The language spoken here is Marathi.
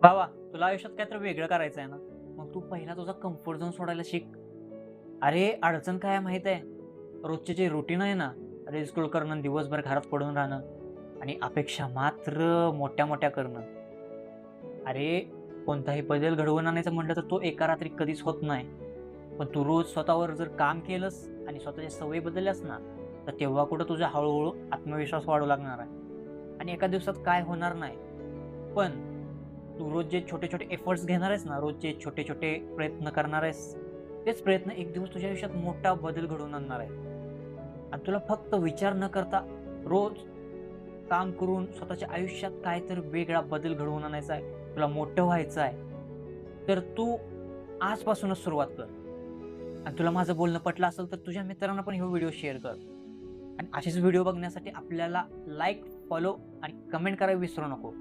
भावा, तुला आयुष्यात काय तर वेगळं करायचं आहे ना, मग तू पहिला तुझा कम्फर्ट झोन सोडायला शिक. अरे, अडचण काय आहे माहीत आहे? रोजचे जे रुटीन आहे ना, रील्स स्क्रोल करणं, दिवसभर घरात पडून राहणं आणि अपेक्षा मात्र मोठ्या-मोठ्या करणं. अरे, कोणताही बदल घडवून आणायचं म्हटलं तर तो एका रात्रीत कधीच होत नाही. पण तू रोज स्वतःवर जर काम केलंस आणि स्वतःच्या सवयी बदलल्यास ना, तर तेव्हा कुठं तुझा हळू आत्मविश्वास वाढू लागणार आहे आणि एका दिवसात काय होणार नाही. पण तू रोज जे छोटे-छोटे एफर्ट्स घेणार आहेस ना, रोज जे छोटे-छोटे प्रयत्न करणार आहेस, तेच प्रयत्न एक दिवस तुझ्या आयुष्यात मोठा बदल घडवून आणणार आहे. आणि तुला फक्त विचार न करता रोज काम करून स्वतःच्या आयुष्यात काहीतरी वेगळा बदल घडवून आणायचा आहे, तुला मोठं व्हायचं आहे, तर तू आजपासूनच सुरुवात कर. आणि तुला माझं बोलणं पटलं असेल तर तुझ्या मित्रांना पण हे व्हिडिओ शेअर कर. आणि असेच व्हिडिओ बघण्यासाठी आपल्याला लाईक, फॉलो आणि कमेंट करायला विसरू नको.